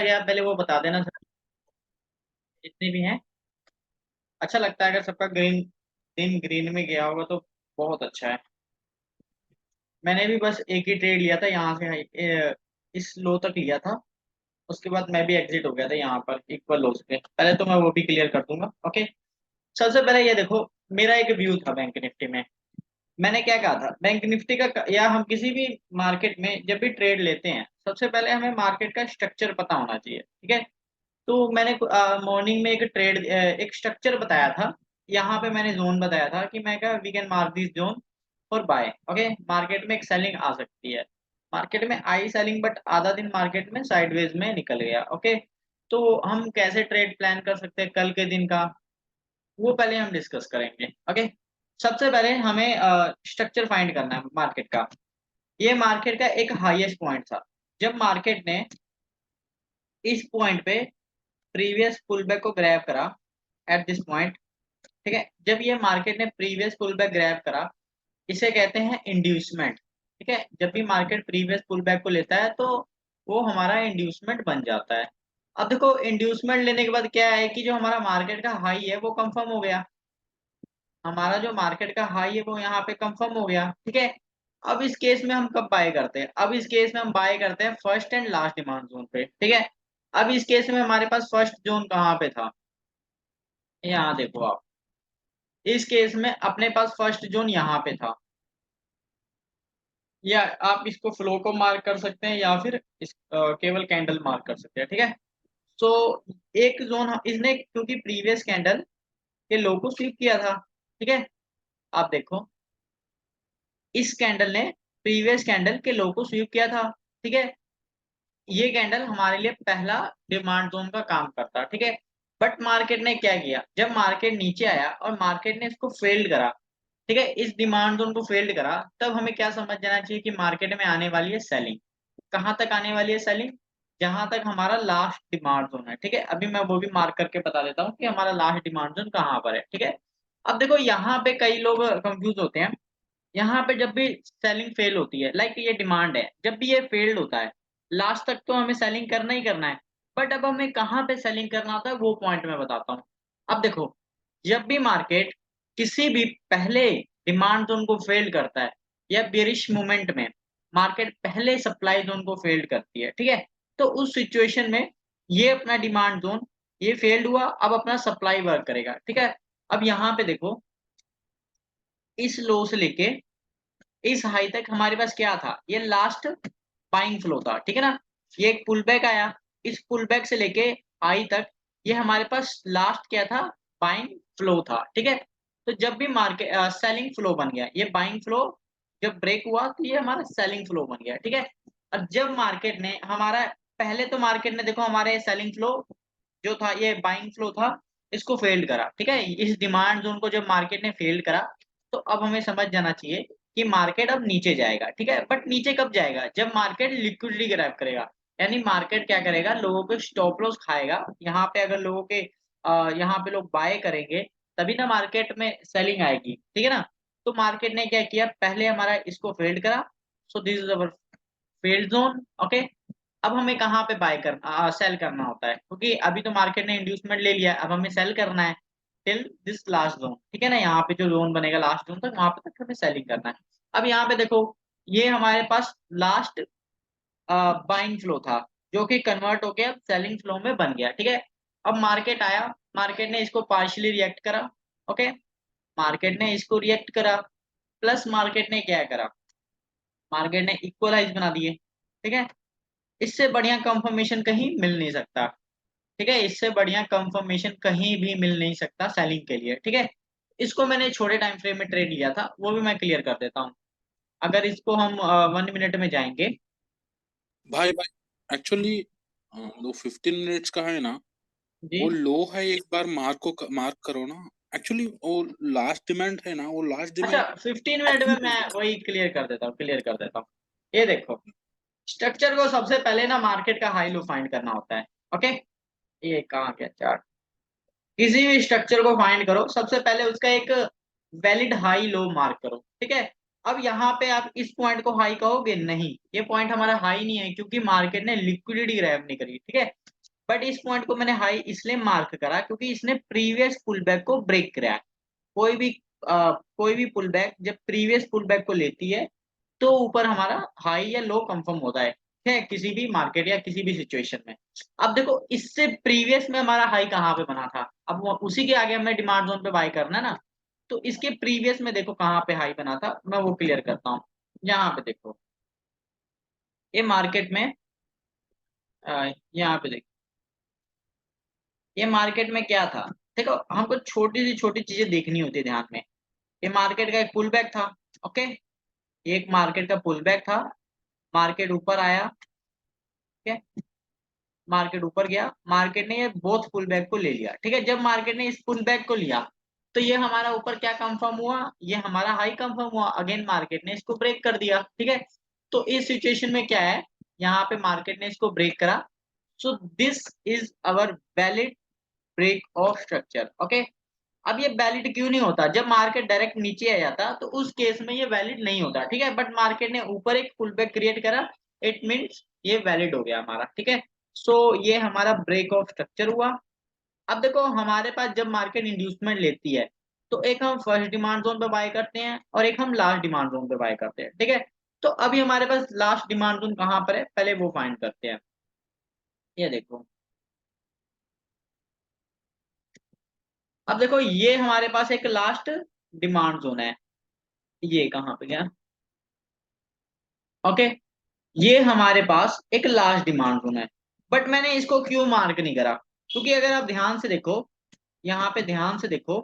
गया पहले वो बता देना सर, जितने भी हैं। अच्छा लगता है अगर सबका ग्रीन, दिन ग्रीन में गया होगा तो बहुत अच्छा है। मैंने भी बस एक ही ट्रेड लिया था यहाँ से इस लो तक लिया था। उसके बाद मैं भी एग्जिट हो गया था यहाँ पर इक्वल लोस पे। पहले तो मैं वो भी क्लियर कर दूंगा। ओके, सबसे पहले ये देखो, मेरा एक व्यू था बैंक निफ्टी में। मैंने क्या कहा था बैंक निफ्टी का, या हम किसी भी मार्केट में जब भी ट्रेड लेते हैं सबसे पहले हमें मार्केट का स्ट्रक्चर पता होना चाहिए, ठीक है। तो मैंने मॉर्निंग में एक ट्रेड, एक स्ट्रक्चर बताया था। यहाँ पे मैंने जोन बताया था कि मैं क्या, we can mark this zone for buy. Okay, market में एक सेलिंग आ सकती है। मार्केट में आई सेलिंग, बट आधा दिन मार्केट में साइडवेज में निकल गया। ओके, तो हम कैसे ट्रेड प्लान कर सकते हैं कल के दिन का, वो पहले हम डिस्कस करेंगे। ओके, सबसे पहले हमें स्ट्रक्चर फाइंड करना है मार्केट का। ये मार्केट का एक हाईएस्ट पॉइंट था, जब मार्केट ने इस पॉइंट पे प्रीवियस पुलबैक को ग्रैब करा एट दिस पॉइंट, ठीक है। जब ये मार्केट ने प्रीवियस पुलबैक ग्रैब करा, इसे कहते हैं इंड्यूसमेंट, ठीक है। जब भी मार्केट प्रीवियस पुलबैक को लेता है तो वो हमारा इंड्यूसमेंट बन जाता है। अब देखो, इंड्यूसमेंट लेने के बाद क्या है कि जो हमारा मार्केट का हाई है वो कंफर्म हो गया। हमारा जो मार्केट का हाई है वो यहाँ पे कंफर्म हो गया, ठीक है। अब इस केस में हम कब बाय करते हैं, अब इस केस में हम बाय करते हैं first and last demand zone पे, ठीक है। अब इस केस में हमारे पास फर्स्ट जोन कहाँ पे था, यहाँ देखो आप। इस केस में अपने पास फर्स्ट जोन यहाँ पे था, या आप इसको फ्लो को मार्क कर सकते हैं या फिर केवल कैंडल मार्क कर सकते हैं, ठीक है। तो एक जोन इसने क्योंकि प्रीवियस कैंडल के लो को स्वीप किया था, ठीक है। आप देखो, इस कैंडल ने प्रीवियस कैंडल के लो को स्वीप किया था, ठीक है। ये कैंडल हमारे लिए पहला डिमांड जोन का काम करता, ठीक है। बट मार्केट ने क्या किया, जब मार्केट नीचे आया और मार्केट ने इसको फेल्ड करा, ठीक है, इस डिमांड जोन को फेल्ड करा, तब हमें क्या समझ जाना चाहिए कि मार्केट में आने वाली है सेलिंग। कहां तक आने वाली है सेलिंग, जहां तक हमारा लास्ट डिमांड जोन है, ठीक है। अभी मैं वो भी मार्क करके बता देता हूँ कि हमारा लास्ट डिमांड जोन कहाँ पर है, ठीक है। अब देखो, यहाँ पे कई लोग कंफ्यूज होते हैं। यहाँ पे जब भी सेलिंग फेल होती है, लाइक ये डिमांड है, जब भी ये फेल्ड होता है लास्ट तक तो हमें सेलिंग करना ही करना है। बट अब हमें कहाँ पे सेलिंग करना होता है वो पॉइंट मैं बताता हूँ। अब देखो, जब भी मार्केट किसी भी पहले डिमांड जोन को फेल्ड करता है, या बेरिश मूवमेंट में मार्केट पहले सप्लाई जोन को फेल्ड करती है, ठीक है। तो उस सिचुएशन में ये अपना डिमांड जोन, ये फेल्ड हुआ, अब अपना सप्लाई वर्क करेगा, ठीक है। अब यहाँ पे देखो, इस लो से लेके इस हाई तक हमारे पास क्या था, ये लास्ट बाइंग फ्लो था, ठीक है ना। ये एक पुल बैक आया, इस पुल बैक से लेके हाई तक ये हमारे पास लास्ट क्या था, बाइंग फ्लो था, ठीक है। तो जब भी मार्केट सेलिंग फ्लो बन गया, ये बाइंग फ्लो जब ब्रेक हुआ तो ये हमारा सेलिंग फ्लो बन गया, ठीक है। और जब मार्केट ने हमारा, पहले तो मार्केट ने देखो हमारे सेलिंग फ्लो जो था, ये बाइंग फ्लो था, इसको फेल्ड करा, ठीक है। इस डिमांड जोन को जब मार्केट ने फेल्ड करा, तो अब हमें समझ जाना चाहिए कि मार्केट अब नीचे जाएगा, ठीक है। बट नीचे कब जाएगा, जब मार्केट लिक्विडिटी ग्रैब करेगा। यानी मार्केट क्या करेगा, लोगों के स्टॉप लॉस खाएगा। यहाँ पे अगर लोगों के यहाँ पे लोग बाय करेंगे, तभी ना मार्केट में सेलिंग आएगी, ठीक है ना। तो मार्केट ने क्या किया, पहले हमारा इसको फेल्ड करा। So this is our failed zone. Okay, अब हमें कहाँ पे बाय करना, सेल करना होता है, क्योंकि अभी तो मार्केट ने इंड्यूसमेंट ले लिया, अब हमें सेल करना है टिल दिस लास्ट जोन, ठीक है ना। यहाँ पे जो जोन बनेगा लास्ट जोन तक, वहां पे तक हमें सेलिंग करना है। अब यहाँ पे देखो, ये हमारे पास लास्ट बाइंग फ्लो था, जो कि कन्वर्ट होके अब सेलिंग फ्लो में बन गया, ठीक है। अब मार्केट आया, मार्केट ने इसको पार्शियली रिएक्ट करा। ओके, मार्केट ने इसको रिएक्ट करा, प्लस मार्केट ने क्या करा, मार्केट ने इक्वलाइज बना दिए, ठीक है। इससे बढ़िया कंफर्मेशन कहीं मिल नहीं सकता, ठीक है। इससे बढ़िया कंफर्मेशन कहीं भी मिल नहीं सकता सेलिंग के लिए, ठीक है। इसको मैंने छोटे टाइम फ्रेम में ट्रेड लिया था, वो भी मैं क्लियर कर देता हूँ। अगर इसको हम 1 मिनट में जाएंगे। भाई भाई एक्चुअली वो 15 मिनट्स का है ना, जी, वो लो है, एक बार मार्क करो ना। एक्चुअली वो लास्ट डिमांड है ना, वो लास्ट अच्छा, डिमांड 15 मिनट में अभी मैं नहीं है। वही क्लियर कर देता हूँ। ये देखो, स्ट्रक्चर को सबसे पहले ना मार्केट का हाई लो फाइंड करना होता है। ओके, ये कहाँ गया चार्ट। किसी भी स्ट्रक्चर को फाइंड करो, सबसे पहले उसका एक वैलिड हाई लो मार्क करो, ठीक है। अब यहाँ पे आप इस पॉइंट को हाई कहोगे नहीं, ये पॉइंट हमारा हाई नहीं है, क्योंकि मार्केट ने लिक्विडिटी ग्रैब नहीं करी, ठीक है। बट इस पॉइंट को मैंने हाई इसलिए मार्क करा क्योंकि इसने प्रीवियस पुल बैक को ब्रेक कराया। कोई भी कोई भी पुल बैक जब प्रीवियस पुल बैक को लेती है तो ऊपर हमारा हाई या लो कंफर्म होता है किसी भी मार्केट या किसी भी सिचुएशन में। अब देखो इससे प्रीवियस में हमारा हाई कहाँ पे बना था, अब उसी के आगे हमें डिमांड जोन पे बाय करना है ना। तो इसके प्रीवियस में देखो कहाँ पे हाई बना था, मैं वो क्लियर करता हूँ। यहाँ पे देखो ये मार्केट में यहाँ पे देखो ये मार्केट में क्या था। देखो हमको छोटी चीजें देखनी होती है ध्यान में। ये मार्केट का एक पुल बैक था। ओके, एक मार्केट का पुल बैक था। मार्केट ऊपर आया। ठीक है, मार्केट ऊपर गया, मार्केट ने ये बोथ पुल बैक को ले लिया। ठीक है, जब मार्केट ने इस पुल बैक को लिया तो ये हमारा ऊपर क्या कंफर्म हुआ, ये हमारा हाई कंफर्म हुआ। अगेन मार्केट ने इसको ब्रेक कर दिया। ठीक है, तो इस सिचुएशन में क्या है, यहाँ पे मार्केट ने इसको ब्रेक करा। So this is our valid break of structure. Okay, अब ये वैलिड क्यों नहीं होता, जब मार्केट डायरेक्ट नीचे आ जाता तो उस केस में ये वैलिड नहीं होता। ठीक है, बट मार्केट ने ऊपर एक पुल बैक क्रिएट करा, इट मींस ये वैलिड हो गया हमारा। ठीक है, सो ये हमारा ब्रेक ऑफ स्ट्रक्चर हुआ। अब देखो हमारे पास जब मार्केट इंड्यूसमेंट लेती है तो एक हम फर्स्ट डिमांड जोन पे बाय करते हैं और एक हम लास्ट डिमांड जोन पे बाय करते हैं। ठीक है, तो अभी हमारे पास लास्ट डिमांड जोन कहाँ पर है, पहले वो फाइंड करते हैं। ये देखो, अब देखो ये हमारे पास एक लास्ट डिमांड जोन है। ये कहाँ पे गया, ओके, ये हमारे पास एक लास्ट डिमांड जोन है। बट मैंने इसको क्यों मार्क नहीं करा, क्योंकि अगर आप ध्यान से देखो, यहाँ पे ध्यान से देखो,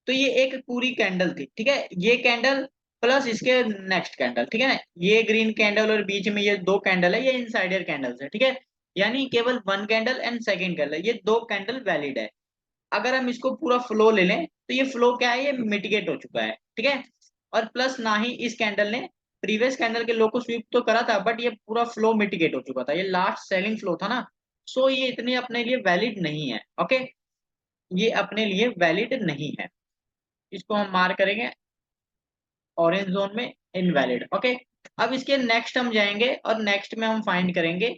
तो ये एक पूरी कैंडल थी। ठीक है, ये कैंडल प्लस इसके नेक्स्ट कैंडल। ठीक है ना, ये ग्रीन कैंडल और बीच में ये दो कैंडल है, ये इनसाइडर कैंडल्स है। ठीक है, यानी केवल one candle and second candle, ये दो कैंडल वैलिड है। अगर हम इसको पूरा फ्लो ले लें तो ये फ्लो क्या है, ये मिटिगेट हो चुका है। ठीक है, और प्लस ना ही इस कैंडल ने प्रीवियस कैंडल के लो को स्वीप तो करा था, बट ये पूरा फ्लो मिटिगेट हो चुका था, ये लास्ट सेलिंग फ्लो था ना। सो ये इतने अपने लिए वैलिड नहीं है। ओके, ये अपने लिए वैलिड नहीं है, इसको हम मार्क करेंगे ऑरेंज जोन में इनवैलिड। ओके, अब इसके नेक्स्ट हम जाएंगे और नेक्स्ट में हम फाइंड करेंगे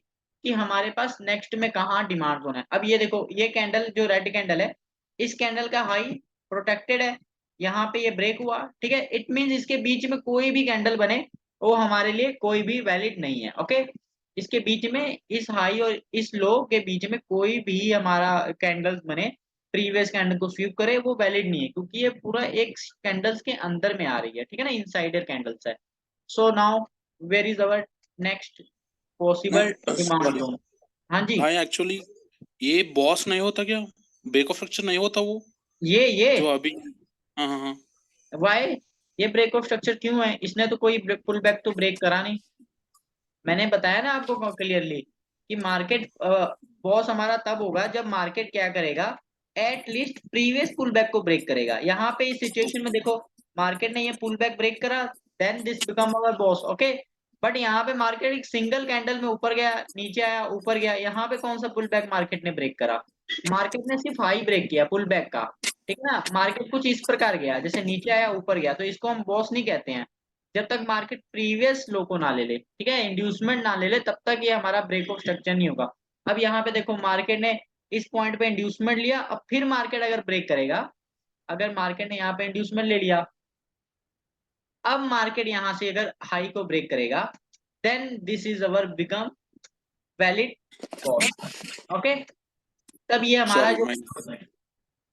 कि हमारे पास नेक्स्ट में कहाँ डिमांड जोन है। अब ये देखो, ये कैंडल जो रेड कैंडल है, इस कैंडल का हाई प्रोटेक्टेड है, यहाँ पे ये ब्रेक हुआ। ठीक है, इट मींस इसके बीच में कोई भी कैंडल बने वो हमारे लिए कोई भी वैलिड नहीं है। ओके, इसके बीच में इस हाई और इस लो के बीच में कोई भी हमारा कैंडल्स बने प्रीवियस कैंडल को स्वीप करे वो वैलिड नहीं है, क्योंकि ये पूरा एक कैंडल्स के अंदर में आ रही है। ठीक है ना, इनसाइडर कैंडल्स है। So now where is our next possible demand zone. हाँ जी, भाई एक्चुअली ये बॉस नहीं होता क्या, ब्रेक ऑफ स्ट्रक्चर नहीं होता वो ये जो अभी। हाँ हाँ हाँ। वाई, ये ब्रेक ऑफ स्ट्रक्चर क्यों है, इसने तो कोई पुल बैक तो ब्रेक करा नहीं। मैंने बताया ना आपको क्लियरली कि मार्केट बॉस हमारा तब होगा जब मार्केट क्या करेगा, at least previous pull back को ब्रेक करेगा। यहाँ पे इस सिचुएशन में देखो, मार्केट ने ये पुल बैक ब्रेक करा, then this become our boss. Okay, but यहाँ पे मार्केट एक सिंगल कैंडल में ऊपर गया, नीचे आया, ऊपर गया, यहाँ पे कौन सा पुल बैक मार्केट ने ब्रेक करा, मार्केट ने सिर्फ हाई ब्रेक किया पुल बैक का। ठीक है ना, मार्केट कुछ इस प्रकार गया जैसे नीचे आया ऊपर गया, तो इसको हम बॉस नहीं कहते हैं जब तक मार्केट प्रीवियस लो को ना ले ले। ठीक है, इंड्यूसमेंट ना ले ले तब तक ये हमारा ब्रेक ऑफ स्ट्रक्चर नहीं होगा। अब यहाँ पे देखो मार्केट ने इस पॉइंट पे इंड्यूसमेंट लिया, अब फिर मार्केट अगर ब्रेक करेगा, अगर मार्केट ने यहाँ पे इंड्यूसमेंट ले लिया, अब मार्केट यहाँ से अगर हाई को ब्रेक करेगा, then this is our become valid call. Okay, तब ये हमारा सॉरी जो, मैं।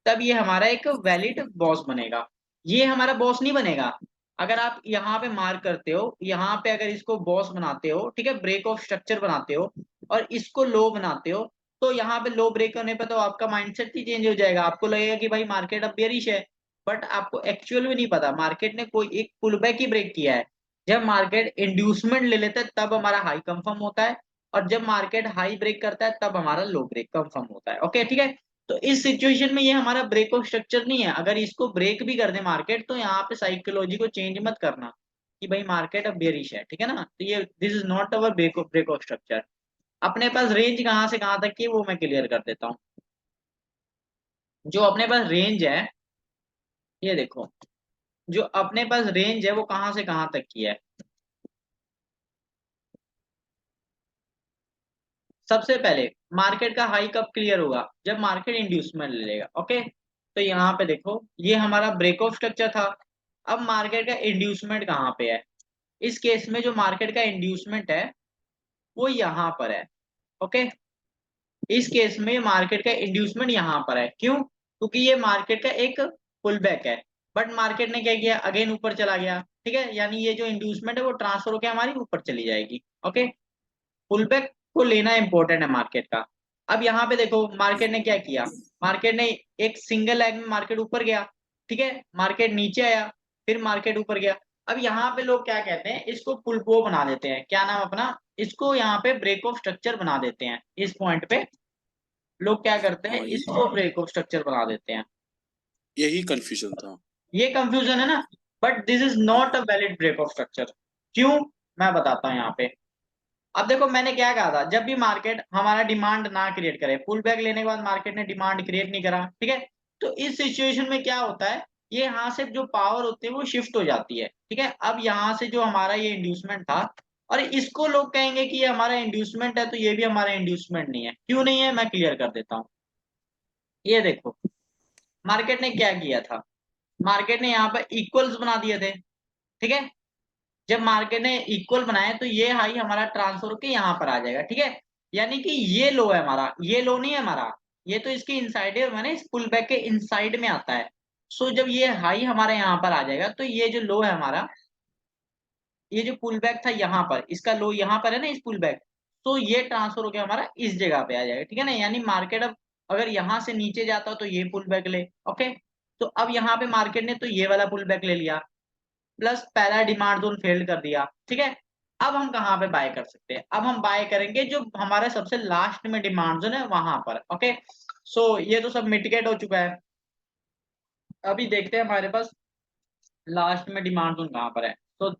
तब ये हमारा एक वैलिड बॉस बनेगा। ये हमारा बॉस नहीं बनेगा अगर आप यहाँ पे मार्क करते हो, यहाँ पे अगर इसको बॉस बनाते हो, ठीक है, ब्रेक ऑफ स्ट्रक्चर बनाते हो और इसको लो बनाते हो, तो यहाँ पे लो ब्रेक करने पे तो आपका माइंडसेट ही चेंज हो जाएगा, आपको लगेगा कि भाई मार्केट अब बेरिश है। बट आपको एक्चुअल में नहीं पता मार्केट ने कोई एक पुल बैक ही ब्रेक किया है। जब मार्केट इंड्यूसमेंट ले लेता है तब हमारा हाई कंफर्म होता है, और जब मार्केट हाई ब्रेक करता है तब हमारा लो ब्रेक कंफर्म होता है। ओके, ठीक है, तो इस सिचुएशन में ये हमारा ब्रेक ऑफ स्ट्रक्चर नहीं है। अगर इसको ब्रेक भी कर दे मार्केट तो यहाँ पे साइकोलॉजी को चेंज मत करना कि भाई मार्केट अब बेरिश है। ठीक है ना, तो ये this is not our break of structure. अपने पास रेंज कहाँ से कहाँ तक की है वो मैं क्लियर कर देता हूँ। जो अपने पास रेंज है, ये देखो, जो अपने पास रेंज है वो कहाँ से कहाँ तक की है, सबसे पहले मार्केट का हाई कब क्लियर होगा, जब मार्केट इंड्यूसमेंट ले लेगा। ओके, तो यहाँ पे देखो ये हमारा ब्रेक ऑफ स्ट्रक्चर था। अब मार्केट का इंड्यूसमेंट कहाँ पे है, इस केस में जो मार्केट का इंड्यूसमेंट है वो यहाँ पर है। ओके, इस केस में मार्केट का इंड्यूसमेंट यहाँ पर है, क्यों, क्योंकि ये मार्केट का एक पुल बैक है। बट मार्केट ने क्या किया, अगेन ऊपर चला गया। ठीक है, यानी ये जो इंड्यूसमेंट है वो ट्रांसफर होकर हमारी ऊपर चली जाएगी। ओके, पुल बैक को लेना इंपॉर्टेंट है मार्केट का। अब यहाँ पे देखो मार्केट ने क्या किया, मार्केट ने एक सिंगल लेग में मार्केट ऊपर गया। ठीक है, मार्केट नीचे आया, फिर मार्केट ऊपर गया। अब यहाँ पे लोग क्या कहते हैं, इसको पुल वो बना देते हैं, क्या नाम अपना, इसको यहाँ पे ब्रेक ऑफ स्ट्रक्चर बना देते हैं। इस पॉइंट पे लोग क्या करते हैं, हाँ, इसको ब्रेक ऑफ स्ट्रक्चर बना देते हैं। यही कंफ्यूजन था। ये कंफ्यूजन है ना, but this is not a valid break of structure. क्यों, मैं बताता हूँ यहाँ पे। अब देखो मैंने क्या कहा था, जब भी मार्केट हमारा डिमांड ना क्रिएट करे, पुल बैक लेने के बाद मार्केट ने डिमांड क्रिएट नहीं करा, ठीक है, तो इस सिचुएशन में क्या होता है, ये यहाँ से जो पावर होती है वो शिफ्ट हो जाती है। ठीक है, अब यहाँ से जो हमारा ये इंड्यूसमेंट था, और इसको लोग कहेंगे कि ये हमारा इंड्यूसमेंट है, तो ये भी हमारा इंड्यूसमेंट नहीं है। क्यों नहीं है, मैं क्लियर कर देता हूँ। ये देखो मार्केट ने क्या किया था, मार्केट ने यहाँ पर इक्वल्स बना दिए थे। ठीक है, जब मार्केट ने इक्वल बनाए तो ये हाई हमारा ट्रांसफर होकर यहाँ पर आ जाएगा। ठीक है, यानी कि ये लो है हमारा, ये लो नहीं है हमारा, ये तो इसके इनसाइड है, मैंने इस पुल बैक के इनसाइड में आता है। सो जब ये हाई हमारे यहाँ पर आ जाएगा तो ये जो लो है हमारा, ये जो पुल बैक था यहाँ पर, इसका लो यहाँ पर है ना, इस पुल बैक, तो ये ट्रांसफर होकर हमारा इस जगह पे आ जाएगा। ठीक है ना, यानी मार्केट अब अगर यहाँ से नीचे जाता तो ये पुल बैक ले। ओके, तो अब यहाँ पे मार्केट ने तो ये वाला पुल बैक ले लिया, प्लस पहला डिमांड जोन फेल्ड कर दिया। ठीक है, अब हम कहाँ पे बाय कर सकते हैं, अब हम बाय करेंगे जो हमारे सबसे लास्ट में डिमांड जोन है वहां पर। ओके, सो ये तो सब मिटिगेट हो चुका है। अभी देखते हैं हमारे पास लास्ट में डिमांड जोन कहाँ पर है। तो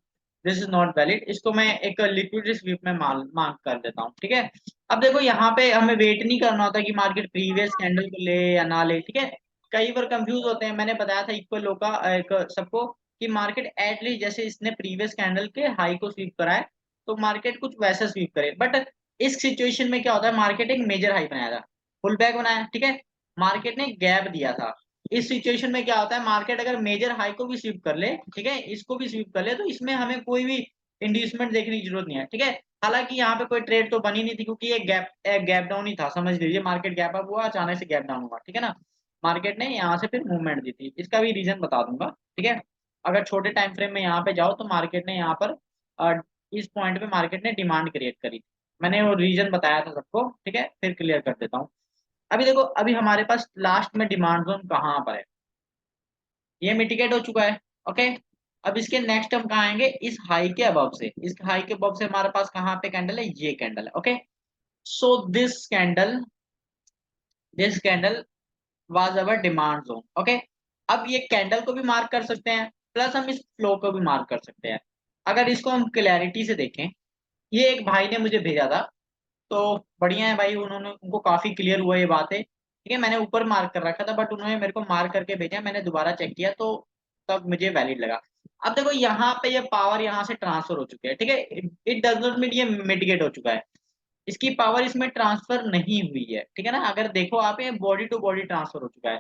दिस इज नॉट वैलिड, इसको मैं एक लिक्विडिटी स्वीप में मार्क कर देता हूँ। ठीक है, अब देखो यहाँ पे हमें वेट नहीं करना होता कि मार्केट प्रीवियस कैंडल को ले या ना ले। ठीक है, कई बार कंफ्यूज होते हैं, मैंने बताया था इक्वल लो का एक सबको, कि मार्केट एटलीस्ट जैसे इसने प्रीवियस कैंडल के हाई को स्वीप करा है तो मार्केट कुछ वैसा स्वीप करे। बट इस सिचुएशन में क्या होता है, मार्केट एक मेजर हाई बनाया था, पुल बैक बनाया। ठीक है, मार्केट ने गैप दिया था। इस सिचुएशन में क्या होता है, मार्केट अगर मेजर हाई को भी स्वीप कर ले, ठीक है, इसको भी स्वीप कर ले, तो इसमें हमें कोई भी इंड्यूसमेंट देखने की जरूरत नहीं है। ठीक है, हालांकि यहाँ पे कोई ट्रेड तो बनी नहीं थी, क्योंकि ये गैप डाउन ही था, समझ लीजिए मार्केट गैप अप हुआ, अचानक से गैप डाउन हुआ। ठीक है ना, मार्केट ने यहाँ से फिर मूवमेंट दी थी, इसका भी रीजन बता दूंगा। ठीक है, अगर छोटे टाइम फ्रेम में यहाँ पे जाओ तो मार्केट ने यहाँ पर इस पॉइंट पे मार्केट ने डिमांड क्रिएट करी थी, मैंने वो रीजन बताया था सबको। ठीक है, फिर क्लियर कर देता हूँ। अभी देखो अभी हमारे पास लास्ट में डिमांड जोन कहाँ पर है, ये मिटिगेट हो चुका है। ओके, अब इसके नेक्स्ट हम कहाँ आएंगे, इस हाई के अबव से, इस हाई के अबव से हमारे पास कहाँ पे कैंडल है, ये कैंडल है। Okay, so this candle was our demand zone. Okay, अब ये कैंडल को भी मार्क कर सकते हैं, प्लस हम इस फ्लो को भी मार्क कर सकते हैं। अगर इसको हम क्लैरिटी से देखें, ये एक भाई ने मुझे भेजा था, तो बढ़िया है भाई, उन्होंने उनको काफी क्लियर हुआ ये बात है। ठीक है, मैंने ऊपर मार्क कर रखा था बट उन्होंने मेरे को मार्क करके भेजा, मैंने दोबारा चेक किया तो तब मुझे वैलिड लगा। अब देखो यहाँ पे ये पावर यहाँ से ट्रांसफर हो चुकी है। ठीक है, इट डज नॉट मीन ये मिटिगेट हो चुका है, इसकी पावर इसमें ट्रांसफर नहीं हुई है। ठीक है ना, अगर देखो आप ये बॉडी टू बॉडी ट्रांसफर हो चुका है।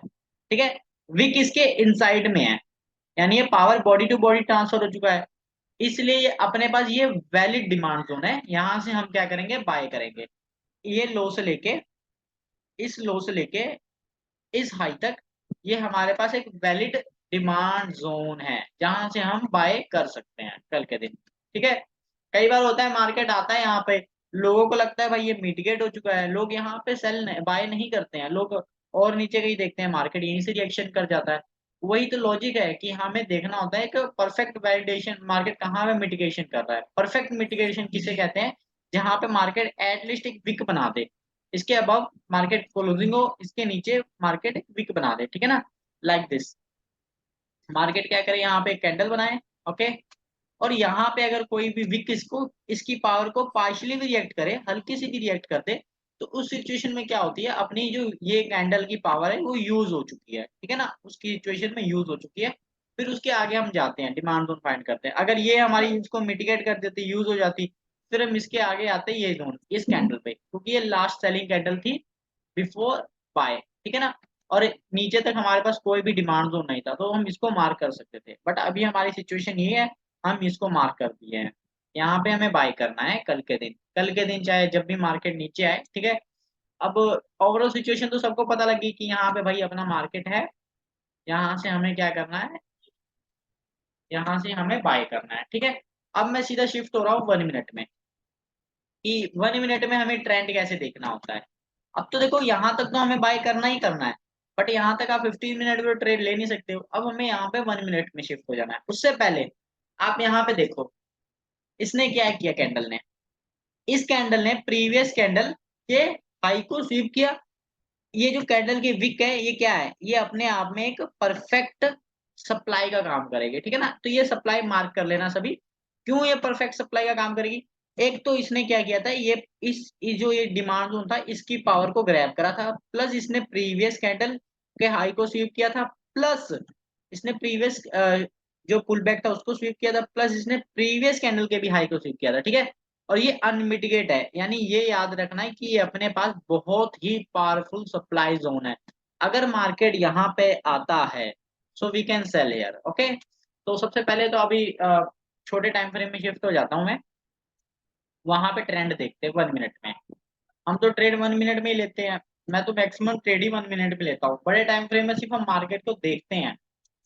ठीक है, विक इसके इनसाइड में है, यानी ये power body to body transfer हो चुका है, इसलिए ये अपने पास ये वैलिड डिमांड जोन है, यहां से हम क्या करेंगे, बाय करेंगे। ये लो से लेके, इस लो से लेके इस हाई तक, ये हमारे पास एक वैलिड डिमांड जोन है जहां से हम बाय कर सकते हैं कल के दिन। ठीक है, कई बार होता है मार्केट आता है यहाँ पे, लोगों को लगता है भाई ये मिटिगेट हो चुका है, लोग यहाँ पे सेल बाय नहीं करते हैं, लोग और नीचे कहीं देखते हैं, मार्केट यहीं से रिएक्शन कर जाता है। वही तो लॉजिक है कि हमें देखना होता है कि परफेक्ट वैलिडेशन मार्केट कहाँ पे मिटिगेशन कर रहा है। परफेक्ट मिटिगेशन किसे कहते हैं, जहां पे मार्केट एटलीस्ट एक विक बना दे, इसके अबव मार्केट क्लोजिंग हो, इसके नीचे मार्केट एक विक बना दे। ठीक है ना, लाइक दिस, मार्केट क्या करे, यहाँ पे एक कैंडल बनाए। ओके, और यहाँ पे अगर कोई भी विक इसको इसकी पावर को पार्शियली भी रिएक्ट करे, हल्की सी भी रिएक्ट कर दे, तो उस सिचुएशन में क्या होती है, अपनी जो ये कैंडल की पावर है वो यूज हो चुकी है। ठीक है ना, उसकी सिचुएशन में यूज हो चुकी है। फिर उसके आगे हम जाते हैं, डिमांड जोन फाइंड करते हैं, अगर ये हमारी यूज को मिटिगेट कर देती, यूज हो जाती, फिर हम इसके आगे आते हैं ये जोन इस कैंडल पे, क्योंकि ये लास्ट सेलिंग कैंडल थी बिफोर बाय, ठीक है ना। और नीचे तक हमारे पास कोई भी डिमांड जोन नहीं था, तो हम इसको मार्क कर सकते थे, बट अभी हमारी सिचुएशन ये है, हम इसको मार्क कर दिए हैं। यहाँ पे हमें बाय करना है कल के दिन, कल के दिन चाहे जब भी मार्केट नीचे आए, ठीक है। अब ओवरऑल सिचुएशन तो सबको पता लगी कि यहाँ पे भाई अपना मार्केट है, यहाँ से हमें क्या करना है, यहाँ से हमें बाय करना है, ठीक है। अब मैं सीधा शिफ्ट हो रहा हूँ 1 मिनट में, कि 1 मिनट में हमें ट्रेंड कैसे देखना होता है। अब तो देखो यहाँ तक तो हमें बाय करना ही करना है, बट यहाँ तक आप 15 मिनट में ट्रेड ले नहीं सकते हो। अब हमें यहाँ पे 1 मिनट में शिफ्ट हो जाना है। उससे पहले आप यहाँ पे देखो इसने क्या किया, कैंडल ने, इस कैंडल ने प्रीवियस कैंडल के हाई को स्वीप किया। ये जो कैंडल की विक है ये क्या है, ये अपने आप में एक परफेक्ट सप्लाई का काम करेगी, ठीक है ना। तो ये सप्लाई मार्क कर लेना सभी। क्यों ये परफेक्ट सप्लाई का काम करेगी, एक तो इसने क्या किया था, ये जो ये डिमांड जोन था इसकी पावर को ग्रैब करा था, प्लस इसने प्रीवियस कैंडल के हाई को स्वीप किया था, प्लस इसने प्रीवियस जो पुल बैक था उसको स्वीप किया था, प्लस इसने प्रीवियस कैंडल के भी हाई को स्वीप किया था, ठीक है। और ये अनमिटिगेट है, यानी ये याद रखना है कि ये अपने पास बहुत ही पावरफुल सप्लाई जोन है। अगर मार्केट यहाँ पे आता है so we can sell here, okay. तो सबसे पहले तो अभी छोटे टाइम फ्रेम में शिफ्ट हो जाता हूँ मैं, वहां पे ट्रेंड देखते हैं 1 मिनट में। हम तो ट्रेड 1 मिनट में ही लेते हैं, मैं तो मैक्सिमम ट्रेड ही 1 मिनट में लेता हूँ। बड़े टाइम फ्रेम में सिर्फ हम मार्केट को देखते हैं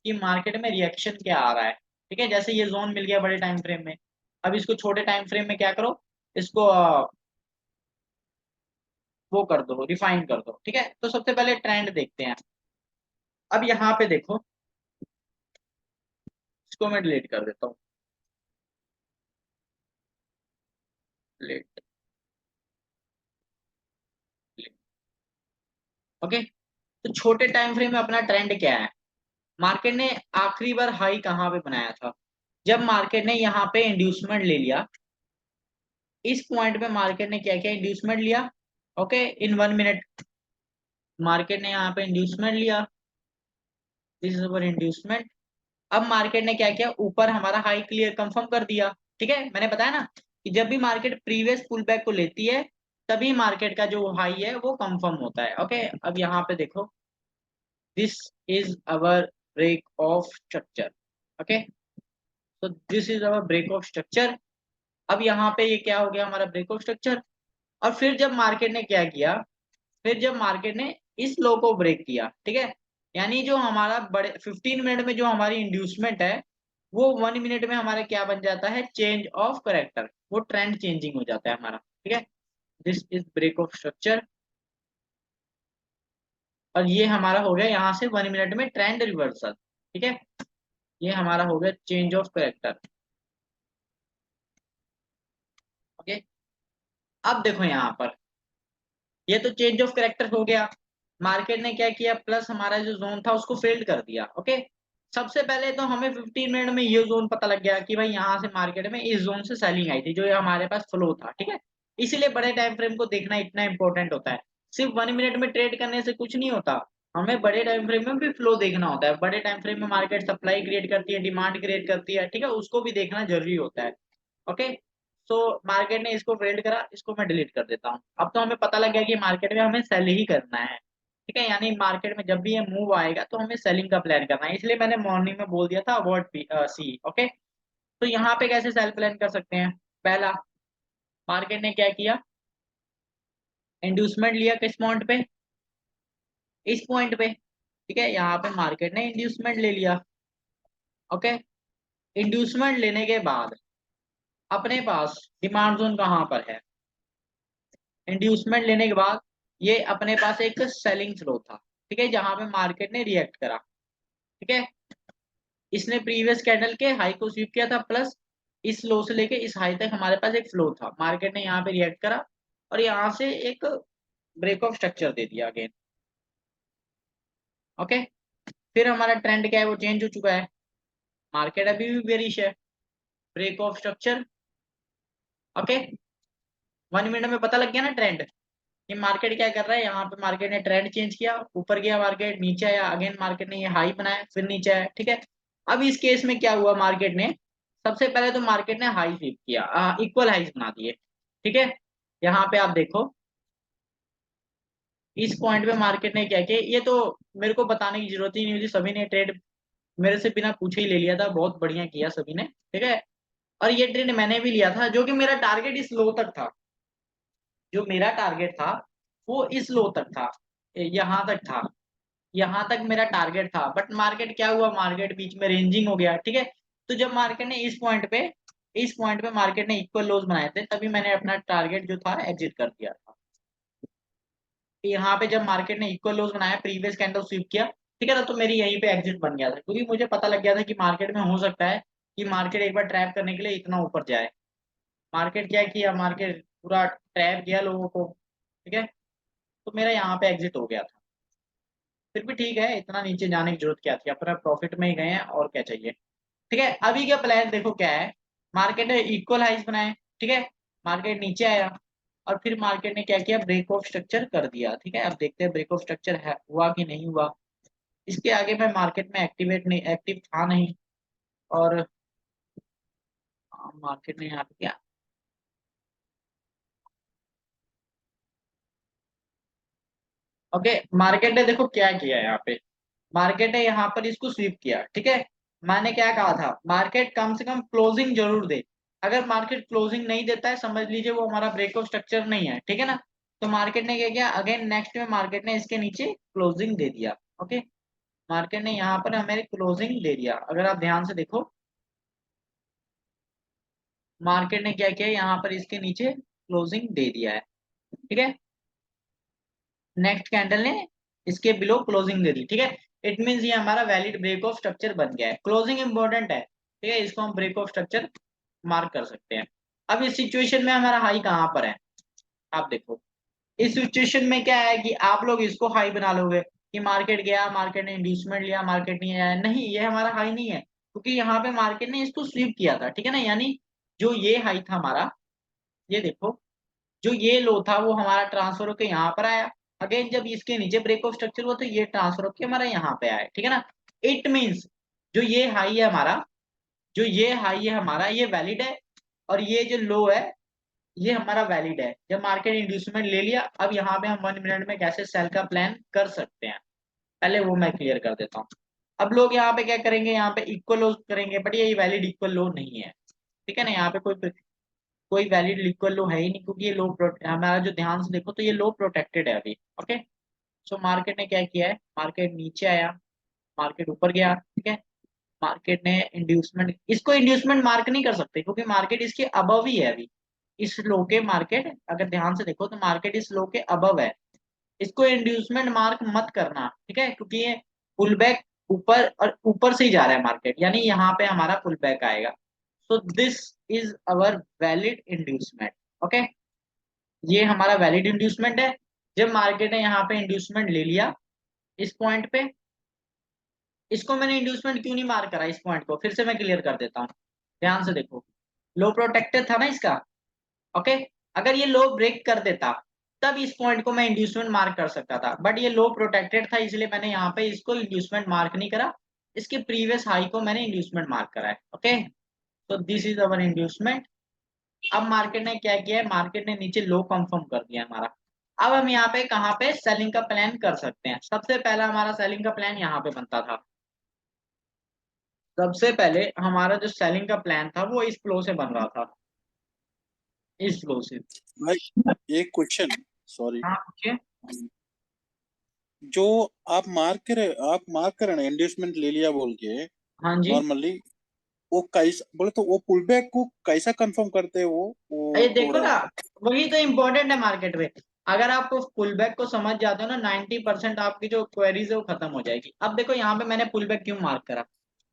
कि मार्केट में रिएक्शन क्या आ रहा है, ठीक है। जैसे ये जोन मिल गया बड़े टाइम फ्रेम में, अब इसको छोटे टाइम फ्रेम में क्या करो, इसको वो कर दो, रिफाइन कर दो, ठीक है। तो सबसे पहले ट्रेंड देखते हैं। अब यहाँ पे देखो, इसको मैं डिलीट कर देता हूँ, डिलीट, ओके। तो छोटे टाइम फ्रेम में अपना ट्रेंड क्या है, मार्केट ने आखिरी बार हाई कहाँ पे बनाया था, जब मार्केट ने यहाँ पे इंड्यूसमेंट ले लिया, इस पॉइंट पे मार्केट ने क्या किया, इंड्यूसमेंट लिया, ओके। इन 1 मिनट मार्केट ने यहाँ पे इंड्यूसमेंट लिया, दिस इज अवर इंड्यूसमेंट। अब मार्केट ने क्या किया, ऊपर हमारा हाई क्लियर कंफर्म कर दिया, ठीक है। मैंने बताया ना कि जब भी मार्केट प्रीवियस पुल बैक को लेती है तभी मार्केट का जो हाई है वो कंफर्म होता है, ओके। अब यहाँ पे देखो, this is our break of structure, okay. तो this is our break of structure. अब यहाँ पे ये क्या हो गया, हमारा ब्रेक ऑफ स्ट्रक्चर। और फिर जब मार्केट ने क्या किया, फिर जब मार्केट ने इस लो को ब्रेक किया, ठीक है, यानी जो हमारा बड़े 15 मिनट में जो हमारी इंड्यूसमेंट है वो 1 मिनट में हमारा क्या बन जाता है, चेंज ऑफ करेक्टर, वो ट्रेंड चेंजिंग हो जाता है हमारा, ठीक है। This is break of structure. और ये हमारा हो गया यहाँ से 1 मिनट में ट्रेंड रिवर्सल, ठीक है। ये हमारा हो गया चेंज ऑफ करेक्टर, ओके। अब देखो यहाँ पर, ये तो चेंज ऑफ करेक्टर हो गया, मार्केट ने क्या किया, प्लस हमारा जो जोन था उसको फेल्ड कर दिया, ओके। सबसे पहले तो हमें 15 मिनट में ये जोन पता लग गया कि भाई यहाँ से मार्केट में इस जोन से सेलिंग आई थी, जो ये हमारे पास फ्लो था, ठीक है। इसीलिए बड़े टाइम फ्रेम को देखना इतना इंपॉर्टेंट होता है। सिर्फ 1 मिनट में ट्रेड करने से कुछ नहीं होता, हमें बड़े टाइम फ्रेम में भी फ्लो देखना होता है। बड़े टाइम फ्रेम में मार्केट सप्लाई क्रिएट करती है, डिमांड क्रिएट करती है, ठीक है, उसको भी देखना जरूरी होता है, ओके। सो मार्केट ने इसको फेल्ड करा, इसको मैं डिलीट कर देता हूँ। अब तो हमें पता लग गया कि मार्केट में हमें सेल ही करना है, ठीक है। यानी मार्केट में जब भी ये मूव आएगा तो हमें सेलिंग का प्लान करना है, इसलिए मैंने मॉर्निंग में बोल दिया था अवॉइड सी, ओके। तो यहाँ पे कैसे सेल प्लान कर सकते हैं, पहला, मार्केट ने क्या किया, इंड्यूसमेंट लिया किस पॉइंट पे, इस पॉइंट पे, ठीक है। यहाँ पे मार्केट ने इंड्यूसमेंट ले लिया, ओके। इंड्यूसमेंट लेने के बाद अपने पास डिमांड जोन कहाँ पर है, इंड्यूसमेंट लेने के बाद ये अपने पास एक सेलिंग फ्लो था, ठीक है, जहां पे मार्केट ने रिएक्ट करा, ठीक है। इसने प्रीवियस कैंडल के हाई को स्वीप किया था, प्लस इस लो से लेके इस हाई तक हमारे पास एक फ्लो था, मार्केट ने यहाँ पे रिएक्ट करा और यहाँ से एक ब्रेक ऑफ स्ट्रक्चर दे दिया अगेन, ओके। फिर हमारा ट्रेंड क्या है, वो चेंज हो चुका है, मार्केट अभी भी बेरिश है, break of structure, okay. 1 minute में पता लग गया ना ट्रेंड, ये मार्केट क्या कर रहा है, यहाँ पे मार्केट ने ट्रेंड चेंज किया, ऊपर गया मार्केट, नीचे आया, अगेन मार्केट ने ये हाई बनाया, फिर नीचे आया, ठीक है। अब इस केस में क्या हुआ, मार्केट ने सबसे पहले तो मार्केट ने हाई स्वीप किया, इक्वल हाईज बना दिए, ठीक है। यहाँ पे आप देखो इस पॉइंट पे मार्केट ने क्या किया, ये तो मेरे को बताने की जरूरत ही नहीं होती, सभी ने ट्रेड मेरे से बिना पूछे ही ले लिया था, बहुत बढ़िया किया सभी ने, ठीक है। और ये ट्रेड मैंने भी लिया था, जो कि मेरा टारगेट इस लो तक था, जो मेरा टारगेट था वो इस लो तक था, यहाँ तक था, यहाँ तक मेरा टारगेट था। बट मार्केट क्या हुआ, मार्केट बीच में रेंजिंग हो गया, ठीक है। तो जब मार्केट ने इस पॉइंट पे मार्केट ने इक्वल लोज बनाए थे, तभी मैंने अपना टारगेट जो था एग्जिट कर दिया था। यहाँ पे जब मार्केट ने इक्वल लोज बनाया, प्रीवियस कैंडल स्वीप किया, ठीक है ना, तो मेरी यहीं पे एग्जिट बन गया था, क्योंकि मुझे पता लग गया था कि मार्केट में हो सकता है कि मार्केट एक बार ट्रैप करने के लिए इतना ऊपर जाए। मार्केट क्या किया, मार्केट पूरा ट्रैप किया लोगों को, ठीक है। तो मेरा यहाँ पे एग्जिट हो गया था। फिर भी ठीक है, इतना नीचे जाने की जरूरत क्या थी, अपना प्रॉफिट में ही गए हैं, और क्या चाहिए, ठीक है। अभी का प्लान देखो क्या है, मार्केट ने इक्वल हाइज बनाए, ठीक है। मार्केट नीचे आया, और फिर मार्केट ने क्या किया, ब्रेक ऑफ स्ट्रक्चर कर दिया, ठीक है। अब देखते हैं ब्रेक ऑफ स्ट्रक्चर है हुआ कि नहीं हुआ। इसके आगे मैं मार्केट में एक्टिव था नहीं, और मार्केट ने यहाँ पे क्या, ओके, मार्केट ने देखो क्या किया यहाँ पे, मार्केट ने यहाँ पर इसको स्वीप किया, ठीक है। मैंने क्या कहा था, मार्केट कम से कम क्लोजिंग जरूर दे। अगर मार्केट क्लोजिंग नहीं देता है, समझ लीजिए वो हमारा ब्रेक ऑफ स्ट्रक्चर नहीं है, ठीक है ना। तो मार्केट ने क्या किया, अगेन नेक्स्ट में मार्केट ने इसके नीचे क्लोजिंग दे दिया, ओके। मार्केट ने यहाँ पर हमें क्लोजिंग दे दिया, अगर आप ध्यान से देखो, मार्केट ने क्या किया, यहाँ पर इसके नीचे क्लोजिंग दे दिया है, ठीक है। नेक्स्ट कैंडल ने इसके बिलो क्लोजिंग दे दी, ठीक है। इट मींस ये हमारा वैलिड ब्रेक ऑफ स्ट्रक्चर बन गया है, क्लोजिंग इंपॉर्टेंट है, ठीक है। इसको हम ब्रेक ऑफ स्ट्रक्चर मार्क कर सकते हैं। अब इस सिचुएशन में हमारा हाई कहाँ पर है, आप देखो, इस सिचुएशन में क्या है कि आप लोग इसको हाई बना लोगे कि मार्केट गया, मार्केट ने इंड्यूसमेंट लिया, मार्केट नहीं आया, नहीं, ये हमारा हाई नहीं है, क्योंकि यहाँ पे मार्केट ने इसको स्वीप किया था, ठीक है ना। यानी जो ये हाई था हमारा, ये देखो, जो ये लो था वो हमारा ट्रांसफर होकर यहाँ पर आया, अगेन जब इसके नीचे ब्रेक ऑफ स्ट्रक्चर हुआ तो ये ट्रांसफर होकर हमारा यहाँ पे आया, ठीक है ना। इट मींस जो ये हाई है हमारा, जो ये हाई है हमारा, ये वैलिड है, और ये जो लो है ये हमारा वैलिड है। जब मार्केट इंड्यूसमेंट ले लिया, अब यहाँ पे हम 1 मिनट में कैसे सेल का प्लान कर सकते हैं, पहले वो मैं क्लियर कर देता हूँ। अब लोग यहाँ पे क्या करेंगे, यहाँ पे इक्वल लो करेंगे, बट ये वैलिड इक्वल लो नहीं है, ठीक है ना। यहाँ पे कोई वैलिड इक्वल लो है ही नहीं, क्योंकि ये लो हमारा जो ध्यान से देखो तो ये लो प्रोटेक्टेड है अभी, ओके। सो मार्केट ने क्या किया है, मार्केट नीचे आया, मार्केट ऊपर गया, ठीक है। मार्केट ने इंड्यूसमेंट, इसको इंड्यूसमेंट मार्क नहीं कर सकते, क्योंकि मार्केट इसके अबव ही है अभी, इस लो के, मार्केट अगर ध्यान से देखो तो मार्केट इस लो के अबव है, इसको इंड्यूसमेंट मार्क मत करना, ठीक है, क्योंकि ये पुल बैक ऊपर और ऊपर से ही जा रहा है मार्केट, यानी यहाँ पे हमारा पुल बैक आएगा। सो this is our valid inducement, okay. ये हमारा वैलिड इंड्यूसमेंट है। जब मार्केट ने यहाँ पे इंड्यूसमेंट ले लिया इस पॉइंट पे, इसको मैंने इंड्यूसमेंट क्यों नहीं मार करा, इस पॉइंट को फिर से मैं क्लियर कर देता हूँ, ध्यान से देखो, लो प्रोटेक्टेड था ना इसका, ओके। अगर ये लो ब्रेक कर देता, तब इस पॉइंट को मैं इंड्यूसमेंट मार्क कर सकता था, बट ये लो प्रोटेक्टेड था, इसलिए मैंने यहाँ पे इसको इंड्यूसमेंट मार्क नहीं करा, इसके प्रीवियस हाई को मैंने इंड्यूसमेंट मार्क करा है, ओके। तो दिस इज अवर इंड्यूसमेंट। अब मार्केट ने क्या किया है, मार्केट ने नीचे लो कंफर्म कर दिया हमारा। अब हम यहाँ पे कहाँ पे सेलिंग का प्लान कर सकते हैं, सबसे पहला हमारा सेलिंग का प्लान यहाँ पे बनता था। सबसे पहले हमारा जो सेलिंग का प्लान था वो इस फ्लो से बन रहा था, इस फ्लो से। भाई एक क्वेश्चन, सॉरी, हाँ पूछिए। जो आप मार्क कर रहे ना, इंडस्टमेंट ले लिया बोल के, हाँ जी, नॉर्मली वो कैसा बोले तो वो पुल बैक को कैसा कंफर्म करते हैं ये वो देखो थोड़ा। ना, वही तो इम्पोर्टेंट है मार्केट में। अगर आप पुल बैक को समझ जाते हो ना, 90% आपकी जो क्वेरीज है वो खत्म हो जाएगी। अब देखो यहाँ पे मैंने पुल बैक क्यों मार्क करा,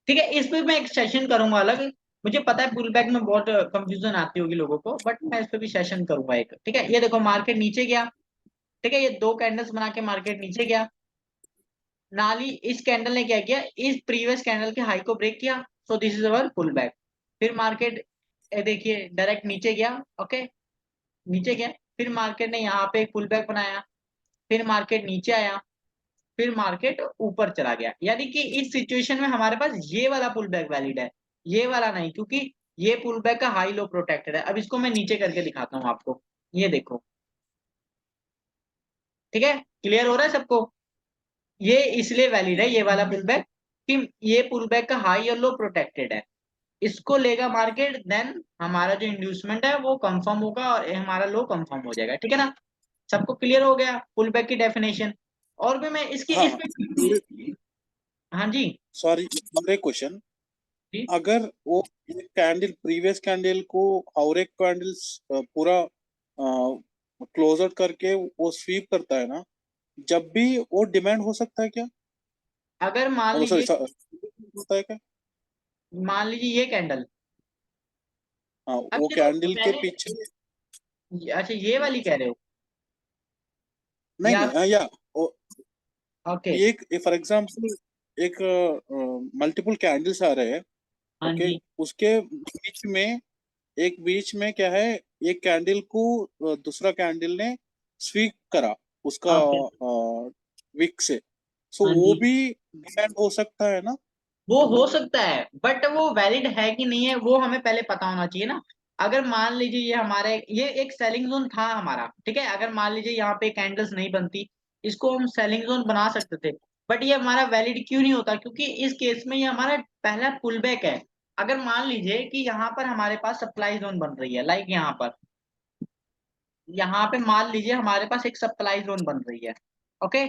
ठीक है, इस पे मैं एक सेशन करूंगा अलग। मुझे पता है पुल बैक में बहुत कंफ्यूजन आती होगी लोगों को, बट मैं इस पे भी सेशन करूंगा एक, ठीक है। ये देखो मार्केट नीचे गया, ठीक है, ये दो कैंडल्स बना के मार्केट नीचे गया, नाली इस कैंडल ने क्या किया, इस प्रीवियस कैंडल के हाई को ब्रेक किया, so this is our pull back. फिर मार्केट देखिए डायरेक्ट नीचे गया, ओके, नीचे गया, फिर मार्केट ने यहाँ पे एक पुल बैक बनाया, फिर मार्केट नीचे आया, फिर मार्केट ऊपर चला गया। यानी कि इस सिचुएशन में हमारे पास ये वाला पुल बैक वैलिड है, ये वाला नहीं, क्योंकि ये पुल बैक का हाई लो प्रोटेक्टेड है। अब इसको मैं नीचे करके दिखाता हूँ आपको, ये देखो, ठीक है, क्लियर हो रहा है सबको। ये इसलिए वैलिड है ये वाला पुल बैक कि ये पुल बैक का हाई और लो प्रोटेक्टेड है। इसको लेगा मार्केट, देन हमारा जो इंड्यूसमेंट है वो कंफर्म होगा और हमारा लो कंफर्म हो जाएगा, ठीक है ना। सबको क्लियर हो गया पुल बैक की डेफिनेशन। और भी मैं इसके हाँ, इस पे, हाँ जी सॉरी, मेरे क्वेश्चन, जी। अगर वो एक कैंडल प्रीवियस कैंडल को और एक कैंडल्स पूरा क्लोज आउट करके वो स्वीप करता है ना, जब भी वो डिमांड हो सकता है क्या? अगर मान ओ सॉरी, लीजिए, होता है क्या? मान लीजिए ये कैंडल, हाँ, अब वो ये तो कैंडल के पहले, पीछे। अच्छा ये वाली कह रहे हो नहीं या? नहीं, या ओके। एक फॉर एग्जांपल, एक मल्टीपल कैंडल्स आ रहे हैं, हाँ ओके, जी। उसके बीच में, एक बीच में क्या है, एक कैंडल को दूसरा कैंडल ने स्वीप करा उसका ओके। विक से, सो हाँ वो जी, भी डिमांड हो सकता है ना? वो हो सकता है बट वो वैलिड है कि नहीं है वो हमें पहले पता होना चाहिए ना। अगर मान लीजिए ये हमारे, ये एक सेलिंग जोन था हमारा, ठीक है, अगर मान लीजिए यहाँ पे कैंडल्स नहीं बनती, इसको हम सेलिंग जोन बना सकते थे, बट ये हमारा वैलिड क्यों नहीं होता? क्योंकि इस केस में ये हमारा पहला पुल बैक है। अगर मान लीजिए कि यहाँ पर हमारे पास सप्लाई जोन बन रही है, लाइक यहाँ पर, यहाँ पे मान लीजिए हमारे पास एक सप्लाई जोन बन रही है, ओके,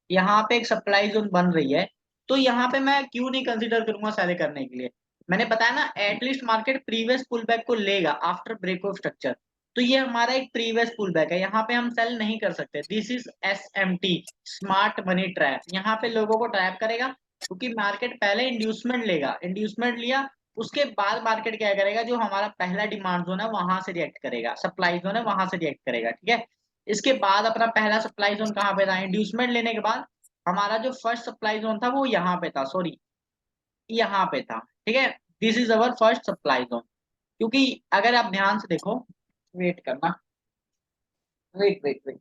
यहाँ पे एक सप्लाई जोन बन रही है, तो यहाँ पे मैं क्यों नहीं कंसीडर करूंगा सेल करने के लिए? मैंने बताया ना, at least market previous pull back को लेगा आफ्टर ब्रेक ऑफ स्ट्रक्चर। तो ये हमारा एक प्रीवियस पुल बैक है, यहाँ पे हम सेल नहीं कर सकते। This is SMT, smart money trap. यहाँ पे लोगों को ट्रैप करेगा क्योंकि मार्केट पहले इंड्यूसमेंट लेगा, इंड्यूसमेंट लिया, उसके बाद मार्केट क्या करेगा, जो हमारा पहला डिमांड जोन है वहां से रिएक्ट करेगा, सप्लाई जोन है वहां से रिएक्ट करेगा, ठीक है। इसके बाद अपना पहला सप्लाई जोन कहाँ पे था? इंड्यूसमेंट लेने के बाद हमारा जो फर्स्ट सप्लाई जोन था वो यहाँ पे था, सॉरी यहाँ पे था, ठीक है। This is our first supply zone. क्योंकि अगर आप ध्यान से देखो, वेट करना, वेट वेट वेट,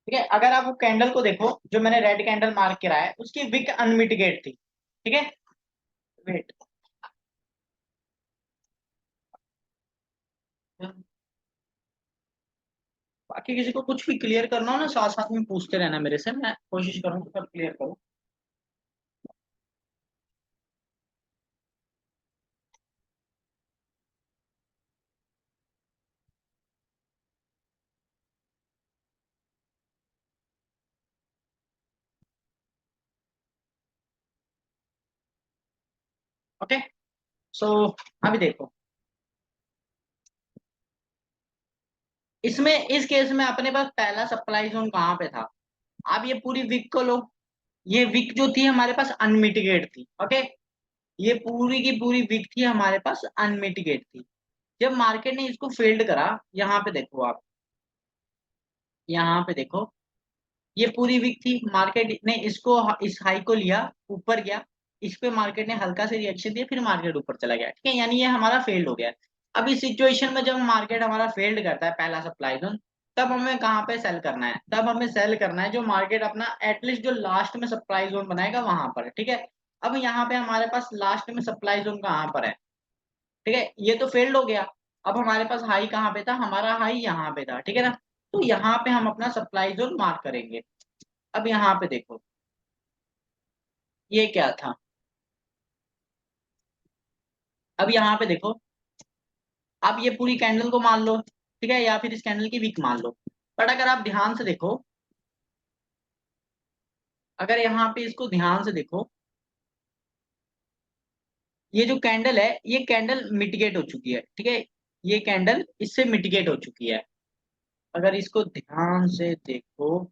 ठीक है, अगर आप वो कैंडल को देखो जो मैंने रेड कैंडल मार्क करा है, उसकी विक अनमिटिगेट थी, ठीक है। वेट, बाकी किसी को कुछ भी क्लियर करना हो ना, साथ साथ में पूछते रहना मेरे से, मैं कोशिश करूंगा सब क्लियर करूँ। ओके, सो अभी देखो, इसमें इस केस में अपने पास पहला सप्लाई जोन कहाँ पे था? आप ये पूरी विक को लो, ये विक जो थी हमारे पास अनमिटिगेट थी, ओके, ये पूरी की पूरी विक थी हमारे पास अनमिटिगेट थी। जब मार्केट ने इसको फेल्ड करा, यहाँ पे देखो आप, यहाँ पे देखो, ये पूरी वीक थी, मार्केट ने इसको, इस हाई को लिया, ऊपर गया, इस पे मार्केट ने हल्का से रिएक्शन दिया, फिर मार्केट ऊपर चला गया, ठीक है, यानी ये हमारा फेल्ड हो गया। अब इस सिचुएशन में जब मार्केट हमारा फेल्ड करता है पहला सप्लाई जोन, तब हमें कहाँ पे सेल करना है? तब हमें सेल करना है जो मार्केट अपना एटलीस्ट जो लास्ट में सप्लाई जोन बनाएगा वहां पर, ठीक है। अब यहाँ पे हमारे पास लास्ट में सप्लाई जोन कहाँ पर है? ठीक है, ये तो फेल्ड हो गया। अब हमारे पास हाई कहाँ पे था? हमारा हाई यहाँ पे था, ठीक है ना। तो यहाँ पे हम अपना सप्लाई जोन मार्क करेंगे। अब यहाँ पे देखो, ये क्या था? अब यहाँ पे देखो, आप ये पूरी कैंडल को मान लो, ठीक है, या फिर इस कैंडल की वीक मान लो, बट अगर आप ध्यान से देखो, अगर यहाँ पे इसको ध्यान से देखो, ये जो कैंडल है ये कैंडल मिटिगेट हो चुकी है, ठीक है, ये कैंडल इससे मिटिगेट हो चुकी है। अगर इसको ध्यान से देखो,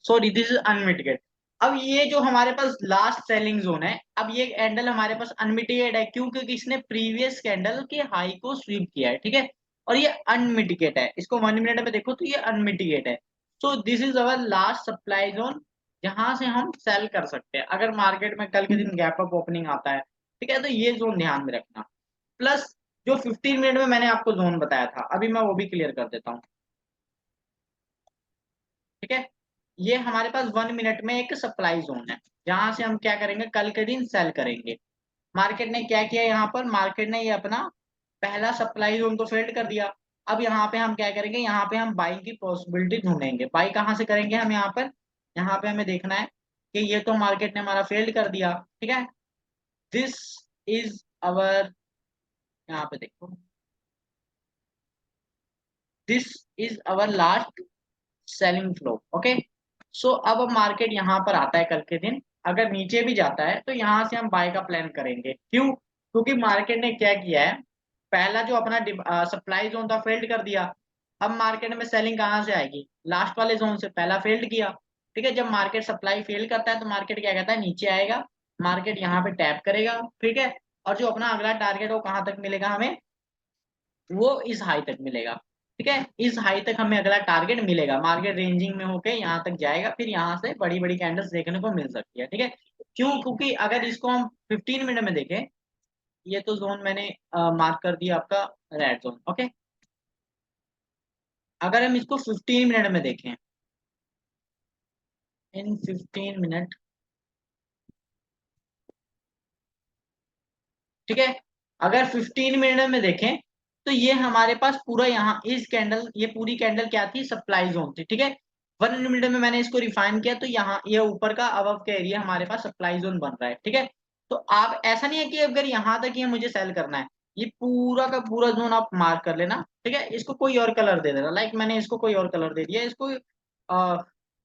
सॉरी दिस इज अनमिटिगेट। अब ये जो हमारे पास लास्ट सेलिंग जोन है, अब ये कैंडल हमारे पास अनमिटिगेट है, क्यों? क्योंकि इसने प्रीवियस कैंडल के हाई को स्वीप किया है, ठीक है, और ये अनमिटिगेट है। इसको 1 मिनट में देखो तो ये अनमिटिगेट है। सो this is our last supply zone, जहां से हम सेल कर सकते हैं अगर मार्केट में कल के दिन गैप अप ओपनिंग आता है, ठीक है। तो ये जोन ध्यान में रखना, प्लस जो 15 मिनट में मैंने आपको जोन बताया था, अभी मैं वो भी क्लियर कर देता हूँ, ठीक है। ये हमारे पास 1 मिनट में एक सप्लाई जोन है, जहां से हम क्या करेंगे, कल के दिन सेल करेंगे। मार्केट ने क्या किया, यहाँ पर मार्केट ने ये अपना पहला सप्लाई जोन को फेल्ड कर दिया। अब यहाँ पे हम क्या करेंगे, यहाँ पे हम बाइंग की पॉसिबिलिटी ढूंढेंगे। बाई कहाँ से करेंगे हम, यहाँ पे हमें देखना है कि ये तो मार्केट ने हमारा फेल्ड कर दिया, ठीक है। दिस इज अवर, यहाँ पे देखो, this is our last selling flow, okay. So अब मार्केट यहाँ पर आता है कल के दिन, अगर नीचे भी जाता है तो यहाँ से हम बाय का प्लान करेंगे। क्यों, क्योंकि मार्केट ने क्या किया है, पहला जो अपना सप्लाई जोन था फेल्ड कर दिया। अब मार्केट में सेलिंग कहाँ से आएगी, लास्ट वाले जोन से, पहला फेल्ड किया। ठीक है, जब मार्केट सप्लाई फेल करता है तो मार्केट क्या कहता है, नीचे आएगा, मार्केट यहाँ पे टैप करेगा, ठीक है। और जो अपना अगला टारगेट वो कहाँ तक मिलेगा हमें, वो इस हाई तक मिलेगा, ठीक है। इस हाई तक हमें अगला टारगेट मिलेगा, मार्केट रेंजिंग में होके यहाँ तक जाएगा, फिर यहाँ से बड़ी बड़ी कैंडल्स देखने को मिल सकती है, ठीक है। क्यों, क्योंकि अगर इसको हम 15 मिनट में देखें, ये तो जोन मैंने मार्क कर दिया आपका रेड जोन, ओके। अगर हम इसको 15 मिनट में देखें, इन 15 मिनट, ठीक है, अगर 15 मिनट में देखें तो ये हमारे पास पूरा यहाँ इस कैंडल, ये पूरी कैंडल क्या थी, सप्लाई जोन थी, ठीक है। 1 मिनट में मैंने इसको रिफाइन किया तो यहाँ ये ऊपर का अबव का एरिया हमारे पास सप्लाई जोन बन रहा है, ठीक है। तो आप ऐसा नहीं है कि अगर यहाँ तक ही मुझे सेल करना है, ये पूरा का पूरा जोन आप मार्क कर लेना, ठीक है। इसको कोई और कलर दे देना, लाइक मैंने इसको कोई और कलर दे दिया, इसको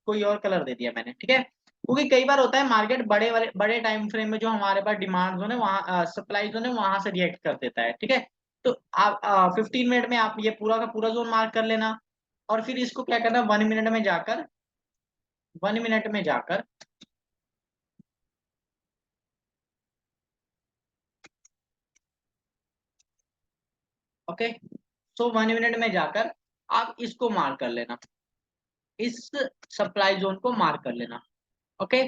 कोई और कलर दे दिया मैंने, ठीक है। क्योंकि कई बार होता है मार्केट बड़े वाले बड़े टाइम फ्रेम में जो हमारे पास डिमांड जोन है वहाँ, सप्लाई जोन है वहां से रिएक्ट कर देता है, ठीक है। तो आप 15 मिनट में आप ये पूरा का पूरा जोन मार्क कर लेना, और फिर इसको क्या करना, 1 मिनट में जाकर, 1 मिनट में जाकर, ओके। सो 1 मिनट में जाकर आप इसको मार्क कर लेना, इस सप्लाई जोन को मार्क कर लेना, ओके।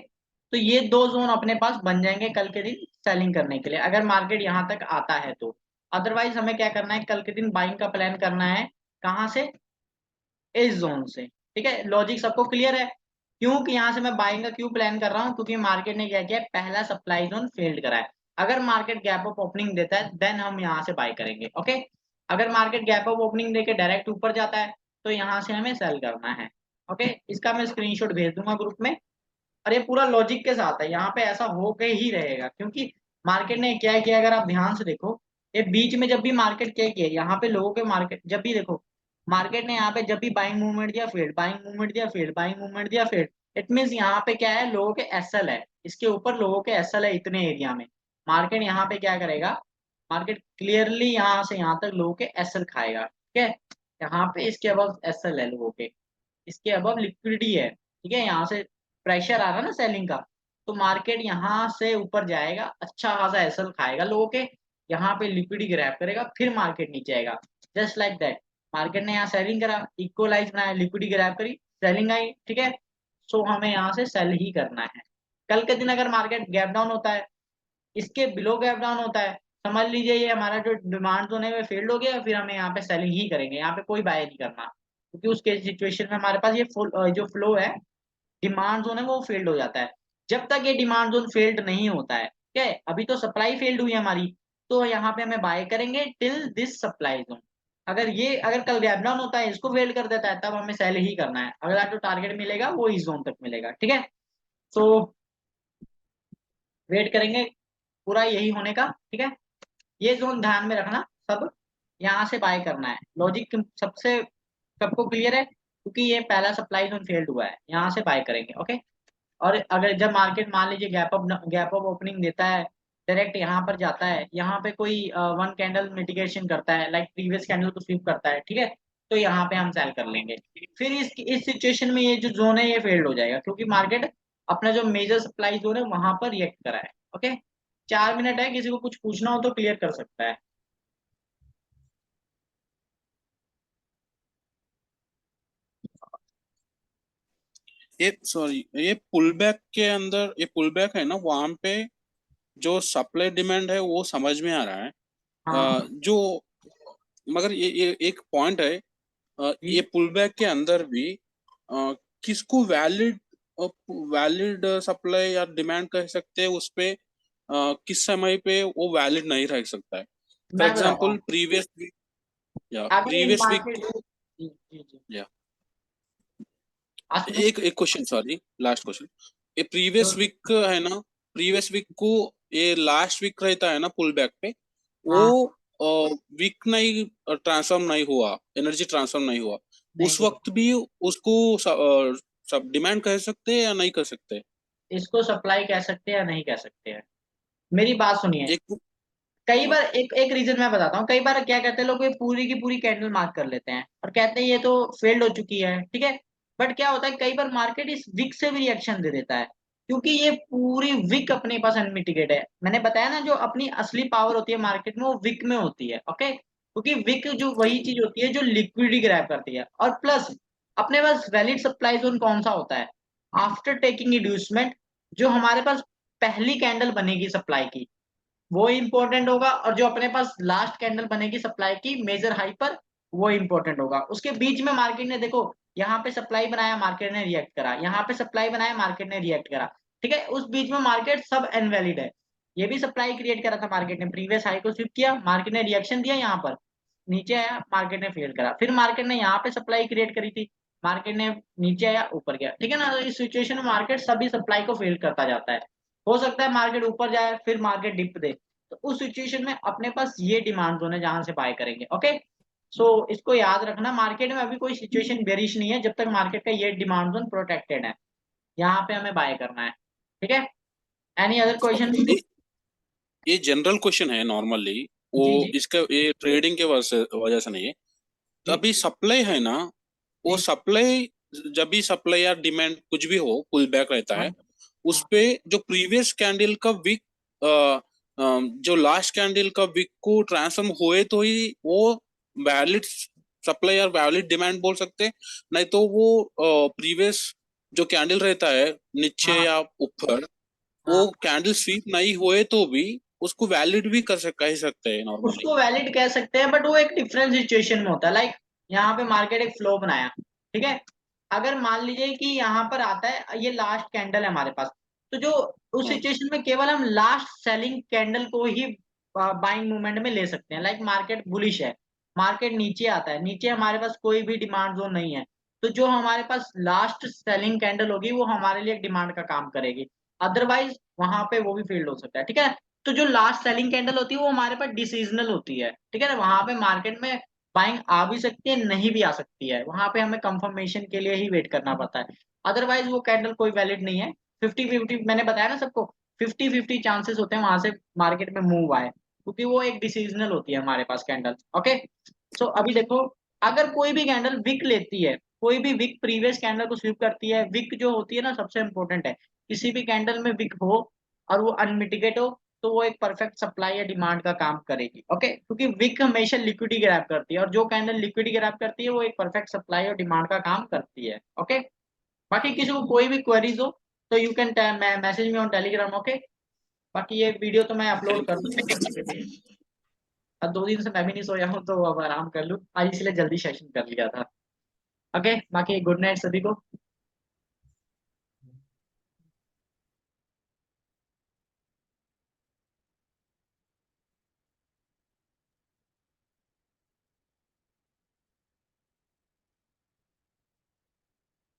तो ये दो जोन अपने पास बन जाएंगे कल के दिन सेलिंग करने के लिए, अगर मार्केट यहाँ तक आता है तो। अदरवाइज हमें क्या करना है, कल के दिन बाइंग का प्लान करना है, कहाँ से, इस जोन से, ठीक है। लॉजिक सबको क्लियर है, क्योंकि यहाँ से मैं बाइंग का क्यों प्लान कर रहा हूँ, क्योंकि मार्केट ने क्या किया, पहला सप्लाई जोन फेल्ड करा है। अगर मार्केट गैप अप ओपनिंग देता है देन हम यहाँ से बाय करेंगे, ओके। अगर मार्केट गैप अप ओपनिंग देके डायरेक्ट ऊपर जाता है तो यहाँ से हमें सेल करना है, ओके। इसका मैं स्क्रीनशॉट भेज दूंगा ग्रुप में। और ये पूरा लॉजिक के साथ है, यहाँ पे ऐसा हो के ही रहेगा, क्योंकि मार्केट ने क्या किया, अगर आप ध्यान से देखो, ये बीच में जब भी मार्केट क्या किया, यहाँ पे लोगों के मार्केट जब भी देखो, मार्केट ने यहाँ पे जब भी बाइंग मूवमेंट दिया फेड, बाइंग मूवमेंट दिया फेड, बाइंग मूवमेंट दिया फेड, इट मीन्स यहाँ पे क्या है, लोगों के एसएल है, इसके ऊपर लोगों के एसएल है इतने एरिया में। मार्केट यहाँ पे क्या करेगा, मार्केट क्लियरली यहाँ से यहाँ तक लोगों के एसएल खाएगा, ठीक है। यहाँ पे इसके अबव एसएल है लोगों के, इसके अबव लिक्विडिटी है, ठीक है। यहाँ से प्रेशर आ रहा है ना सेलिंग का, तो मार्केट यहाँ से ऊपर जाएगा, अच्छा खासा एसएल खाएगा लोगों के, यहाँ पे लिक्विडिटी ग्रैब करेगा, फिर मार्केट नीचे आएगा, जस्ट लाइक दैट। मार्केट ने यहाँ सेलिंग करा, इक्वलाइज बनाया, लिक्विडिटी ग्रैब करी, सेलिंग आई, ठीक है। सो हमें यहाँ से सेल ही करना है। कल के दिन अगर मार्केट गैप डाउन होता है, इसके बिलो गैप डाउन होता है, समझ लीजिए ये हमारा जो डिमांड जोन है वो फेल्ड हो गया, फिर हमें यहाँ पे सेलिंग ही करेंगे, यहाँ पे कोई बाय नहीं करना, क्योंकि उसके सिचुएशन में हमारे पास ये फुल जो फ्लो है, डिमांड जोन है वो फेल्ड हो जाता है। जब तक ये डिमांड जोन फेल्ड नहीं होता है, ठीक है, अभी तो सप्लाई फेल्ड हुई है हमारी, तो यहाँ पे हमें बाय करेंगे टिल दिस सप्लाई जोन। अगर कल गैप डाउन होता है, इसको फेल्ड कर देता है, तब हमें सेल ही करना है, अगला जो टारगेट मिलेगा वो इस जोन तक मिलेगा, ठीक है। तो वेट करेंगे पूरा यही होने का, ठीक है। ये जोन ध्यान में रखना सब, यहाँ से बाय करना है, लॉजिक सबसे सबको क्लियर है, क्योंकि ये पहला सप्लाई जोन फेल्ड हुआ है, यहाँ से बाय करेंगे, ओके। और अगर जब मार्केट मान लीजिए गैप अप ओपनिंग देता है, डायरेक्ट यहाँ पर जाता है, यहाँ पे कोई वन कैंडल मिटिगेशन करता है, लाइक प्रीवियस कैंडल को स्वीप करता है, ठीक है, तो यहाँ पे हम सेल कर लेंगे। फिर इस सिचुएशन में ये जो जोन है ये फेल्ड हो जाएगा, क्योंकि मार्केट अपना जो मेजर सप्लाई जोन है वहां पर रिएक्ट करा है, ओके। 4 मिनट है, किसी को कुछ पूछना हो तो क्लियर कर सकता है। ये सॉरी, ये पुल बैक के अंदर, ये पुल बैक है ना, वहां पे जो सप्लाई डिमांड है वो समझ में आ रहा है। हाँ जो मगर ये एक पॉइंट है, ये जी। पुल बैक के अंदर भी किसको वैलिड वैलिड सप्लाई या डिमांड कह सकते हैं उस पे, किस समय पे वो वैलिड नहीं रह सकता है। फॉर मैं बताता एग्जांपल हूँ। प्रीवियस वीक, या अगर इन प्रीवियस वीक मार्केट, को, जी जी जी, या आज सुनो। एक एक क्वेश्चन, सॉरी, लास्ट क्वेश्चन। ये प्रीवियस तो- वीक है ना, प्रीवियस वीक को, ये लास्ट वीक रहता है ना पुल बैक पे, वो हाँ, वीक नहीं ट्रांसफॉर्म नहीं हुआ, एनर्जी ट्रांसफॉर्म नहीं हुआ, नहीं उस हुआ। वक्त भी उसको सब डिमांड कह सकते हैं या नहीं कर सकते? इसको सप्लाई कह सकते हैं या नहीं कह सकते हैं? मेरी बात सुनिए। एक, कई हाँ, बार एक एक रीजन मैं बताता हूँ, कई बार क्या कहते हैं लोग, ये पूरी की पूरी कैंडल मार्क कर लेते हैं और कहते हैं ये तो फेल्ड हो चुकी है, ठीक है। बट क्या होता है, कई बार मार्केट इस विक से भी रिएक्शन दे देता है, क्योंकि ये पूरी विक अपने पास अनमिटिगेट है। मैंने बताया ना, जो अपनी असली पावर होती है मार्केट में वो विक में होती है, ओके। क्योंकि विक जो वही चीज होती है जो लिक्विडिटी ग्रैब करती है, और प्लस अपने पास वैलिड सप्लाई जोन कौन सा होता है, आफ्टर टेकिंग इंड्यूसमेंट, जो हमारे पास पहली कैंडल बनेगी सप्लाई की, वो इंपॉर्टेंट होगा, और जो अपने पास लास्ट कैंडल बनेगी सप्लाई की मेजर हाई पर, वो इंपॉर्टेंट होगा। उसके बीच में मार्केट ने देखो, यहाँ पे सप्लाई बनाया, मार्केट ने रिएक्ट करा, यहाँ पे सप्लाई बनाया, मार्केट ने रिएक्ट करा, ठीक है। उस बीच में मार्केट सब इनवैलिड है। ये भी सप्लाई क्रिएट करा था मार्केट ने, प्रीवियस हाई को स्विप किया, मार्केट ने रिएक्शन दिया, यहाँ पर नीचे आया, मार्केट ने फेल करा, फिर मार्केट ने यहाँ पे सप्लाई क्रिएट करी थी, मार्केट ने नीचे आया, ऊपर गया, ठीक है ना। तो इस सिचुएशन में मार्केट सभी सप्लाई को फेल करता जाता है। हो सकता है मार्केट ऊपर जाए, फिर मार्केट डिप दे, तो उस सिचुएशन में अपने पास ये डिमांड जोन है जहां से बाय करेंगे, ओके। सो इसको याद रखना, मार्केट में अभी कोई सिचुएशन बेरिश नहीं है जब तक मार्केट का ये डिमांड जोन प्रोटेक्टेड है, यहाँ पे हमें बाय करना है, ठीक है। Any other question? ये ये जनरल क्वेश्चन है नॉर्मली, वो जी जी इसका ये ट्रेडिंग के वजह से नहीं है। तो जी अभी सप्लाई है ना, वो जी। सप्लाई, जब भी सप्लाई या डिमांड कुछ भी हो, पुल बैक रहता हाँ है, उस हाँ पे जो प्रीवियस कैंडल का विक, जो लास्ट कैंडल का विक को ट्रांसफॉर्म हुए तो ही वो वैलिड सप्लाई और वैलिड डिमांड बोल सकते हैं। नहीं तो वो प्रीवियस जो कैंडल रहता है नीचे हाँ या ऊपर, वो हाँ। कैंडल स्वीप नहीं हुए तो भी उसको वैलिड भी कह सकते हैं नॉर्मली। उसको वैलिड कह सकते हैं, बट वो एक डिफरेंट सिचुएशन में होता है। लाइक यहाँ पे मार्केट एक फ्लो बनाया, ठीक है। अगर मान लीजिए कि यहाँ पर आता है, ये लास्ट कैंडल है हमारे पास, तो जो उस हाँ, सिचुएशन में केवल हम लास्ट सेलिंग कैंडल को ही बाइंग मूवमेंट में ले सकते हैं। लाइक मार्केट बुलिश है, मार्केट नीचे आता है, नीचे हमारे पास कोई भी डिमांड जोन नहीं है, तो जो हमारे पास लास्ट सेलिंग कैंडल होगी वो हमारे लिए एक डिमांड का काम करेगी। अदरवाइज वहां पे वो भी फेल्ड हो सकता है, ठीक है। तो जो लास्ट सेलिंग कैंडल होती है वो हमारे पास डिसीजनल होती है, ठीक है ना। वहां पे मार्केट में बाइंग आ भी सकती है, नहीं भी आ सकती है, वहां पे हमें कंफर्मेशन के लिए ही वेट करना पड़ता है। अदरवाइज वो कैंडल कोई वैलिड नहीं है। 50-50 मैंने बताया ना सबको, 50-50 चांसेस होते हैं वहां से मार्केट में मूव आए, क्योंकि वो एक डिसीजनल होती है हमारे पास कैंडल, ओके। सो अभी देखो, अगर कोई भी कैंडल विक लेती है, कोई भी विक प्रीवियस कैंडल को स्वीप करती है, विक जो होती है ना सबसे इंपॉर्टेंट है, किसी भी कैंडल में विक हो और वो अनमिटिगेट हो, तो वो एक परफेक्ट सप्लाई या डिमांड का काम करेगी, ओके। क्योंकि विक हमेशा लिक्विडिटी ग्रैब करती है, और जो कैंडल लिक्विडिटी ग्रैब करती है वो एक परफेक्ट सप्लाई और डिमांड का काम करती है, ओके। बाकी किसी को कोई भी क्वेरीज हो तो you can message me on Telegram, okay. बाकी ये वीडियो तो मैं अपलोड कर दूंगा। अब 2 दिन से मैं भी नहीं सोया हूँ, तो अब आराम कर लूँ आज, इसलिए जल्दी सेशन कर लिया था, ओके। बाकी गुड नाइट सभी को।